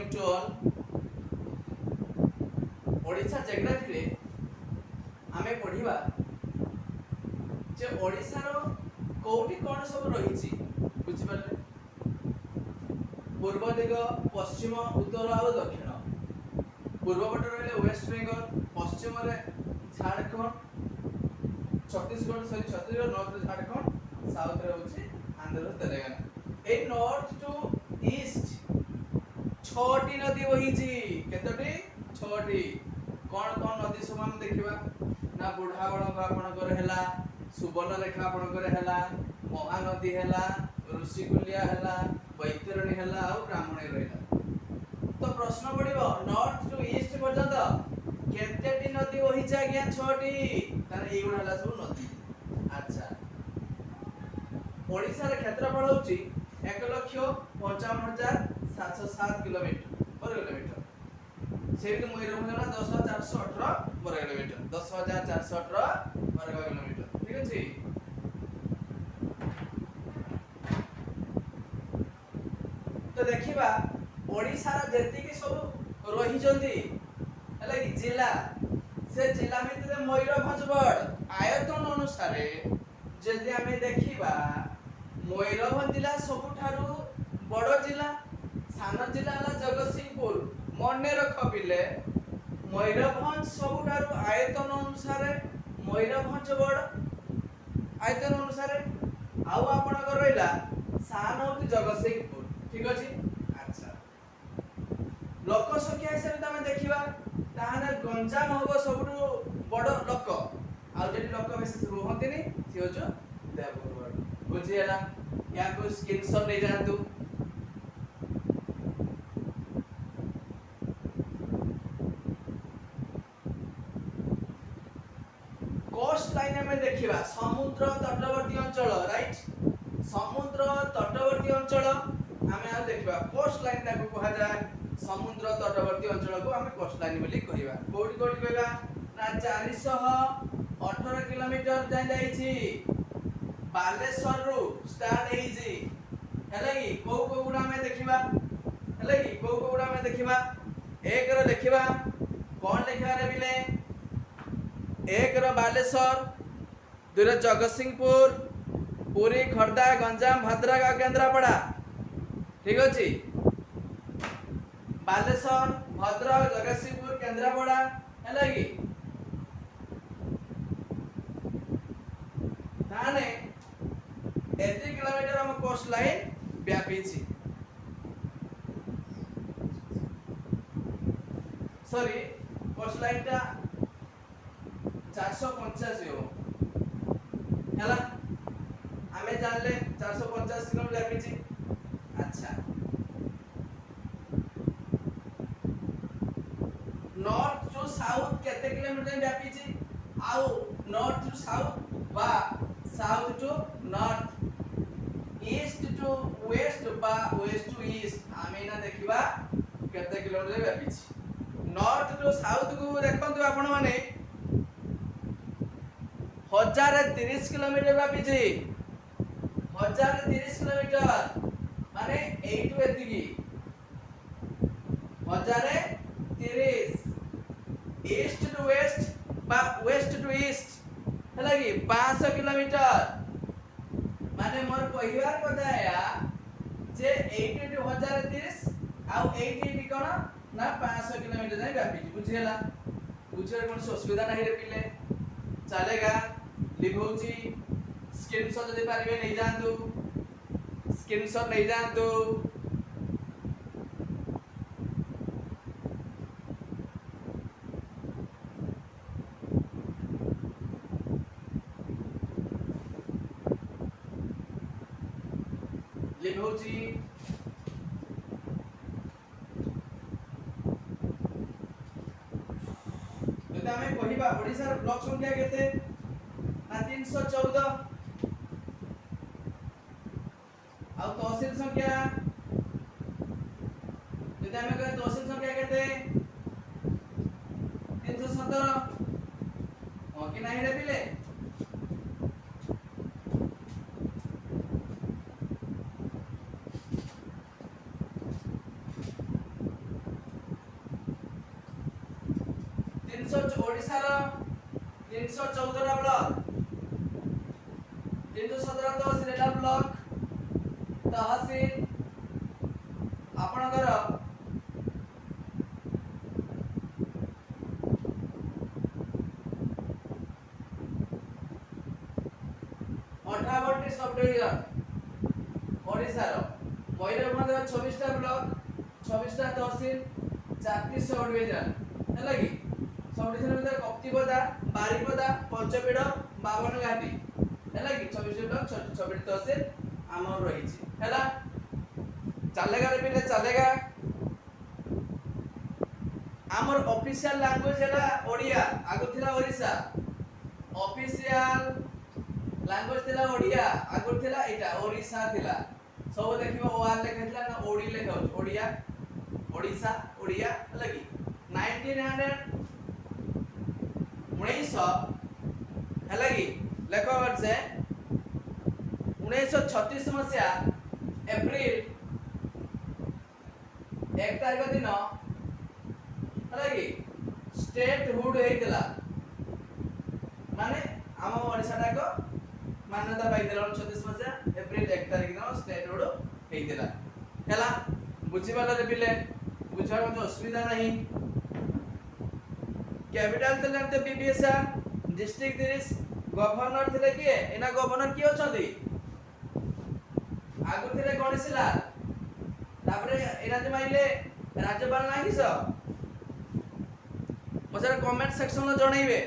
Morning to all. Odisha geography रे आमे पढ़िबा जे ओडिशा रो कोठी कोन सब रहिछि बुझि पारले। पूर्व दिग, पश्चिम, उत्तर और दक्षिण। पूर्व पट रहले वेस्ट बेंगल, पश्चिम रे झारखंड, छत्तीसगढ़ नॉर्थ रे झारखंड, साउथ रे होछि आंध्र तेलंगाना। ए नॉर्थ टू ईस्ट 6टी नदी बहिछि। केतटी? 6टी। कौन कौन नदी सब हम देखिबा ना बुढ़ाबड़ आपनकर हैला, सुवर्णरेखा आपनकर हैला, महानदी हैला, ऋषिकुलिया हैला, बैतरणी हैला और ब्राह्मणी रहला। तो प्रश्न पड़िबो नॉर्थ टू ईस्ट पर्यंत केतेटी नदी बहिछि आज्ञा? 6टी। तारे एगुडा हैला सब नदी। अच्छा, ओडिसा रे क्षेत्रफल होछि 1,55,707 किलोमीटर। सेठी मयूरभंज 10,418 वर्ग किलोमीटर। 10,418 वर्ग किलोमीटर। ठीक अछि। तो देखिबा ओडिसा रा जेति कि सब रहि जंदी हला कि जिला, से जिला भितरे मयूरभंज बड़। आयतन अनुसारे जदि हमें देखिबा मयूरभंज जिला सबुठारु बड़ जिला। सान जिला हला जगतसिंहपुर। मने रख पिले मयूरभंज सबुठारु आयतन अनुसारे मयूरभंज बड़ आयतन अनुसारे। आउ आपनकर रहिला सान होति जगतसिंहपुर। ठीक अछि। अच्छा, लोक संख्या हिसाब से हमें देखिबा ताहाने गंजाम होबो सबुठु बड़ लोक। आ जेति लोक बेसी रुहंतिनी से होचो देवगढ़। बुझि हैला? या को स्क्रीनशॉट ले जांतु। कोस्ट लाइन में देखिबा समुद्र तटवर्ती अंचल, राइट। समुद्र तटवर्ती अंचल हमें आ देखिबा कोस्ट लाइन ताको कहा जाय। समुद्र तटवर्ती अंचल को हमें कोस्ट लाइन बोली कहिबा। कोठी कोठी कहबा ना 418 किलोमीटर जाय जाईछि। बालेश्वर रु स्टार्ट हेछि हैला कि को गुडा में देखिबा हैला कि को गुडा में देखिबा। एक रो देखिबा कोन लिखा रे बिले। एक रो बालेश्वर, दुई रो जगतसिंहपुर, पुरी, खर्दा, गंजाम, भद्रक और केंद्रापड़ा। ठीक अछि। बालेश्वर, भद्रक, जगतसिंहपुर, केंद्रापड़ा हैला कि ताने 80 किलोमीटर हम कोस्ट लाइन व्यापी छी। सॉरी, कोस्ट लाइन टा 485 हो हैला। हमें जानले 450 किलोमीटर व्यापी छी। अच्छा, नॉर्थ टू साउथ केते किलोमीटर व्यापी छी? आउ नॉर्थ टू साउथ बा south to north, east to west बा वेस्ट टू ईस्ट हमें ना देखिबा केते किलोमीटर व्यापी छी। नॉर्थ टू साउथ को देखंतु आपण माने 1030 किलोमीटर व्यापी छी। 1030 किलोमीटर माने एटू एतिकी 1030। ईस्ट टू वेस्ट बा वेस्ट टू ईस्ट हैला कि 500 किलोमीटर। माने मोर कहिबार कथा या जे 80 टू 1030 आउ 80 कोन ना 500 किलोमीटर जाय व्यापी छी। बुझियला? बुझियर कोन असुविधा नाही रे पिले, चलेगा। लिखौची स्क्रीनशॉट दे पारिबे नै जानतु। स्क्रीनशॉट नै जानतु। लिखौची जदि हमें कहिबा ओडिसा ब्लॉक संख्या केते ना 314 आउ तहसील संख्या जदि हमें कहे तहसील संख्या केते 317 हो कि नाही रे पिले। ओडिशार 314 ब्लॉक 317 तहसील एटा ब्लॉक तहसील आपणकर 58टी सब डिवीजन ओडिशार मयूरभंज 26टा ब्लॉक 26टा तहसील 4टी सब डिवीजन हैला कि सब डिवीजन भीतर कप्तिपदा बारिपदा पंचपीड़ बावन घाटी हैला कि 26 ब्लॉक 26 तहसील आमर रही हैला चलेगा रे पिले चलेगा आमर ऑफिशियल लैंग्वेज हैला ओडिया आगु थिला ओडिशा ऑफिशियल लैंग्वेज थिला ओडिया आगु थिला एटा ओडिशा थिला सब देखिबो ओआर लेखा थिला ना ओडी लेखा हो ओडिया ओडिशा ओडिया लगी 1900 हैला कि लेखा वर्षे 1936 मसिया एप्रिल 1 तारिख दिन हैला कि स्टेट हुड हेतिला माने आम ओडिशा को मान्यता पाइदिला 36 मसिया एप्रिल 1 तारिख दिन स्टेट हुड हेतिला हैला बुझिबाला रे पिले बुझार मत असुविधा नहीं कैपिटल थिले ते बीबीएसआर डिस्ट्रिक्ट 30 गवर्नर थिले के एना गवर्नर की अछंती आगु थिले गणेशला तापरे एना जे माइले राज्यपाल नाही स मजर कमेंट सेक्शन में जणाइबे।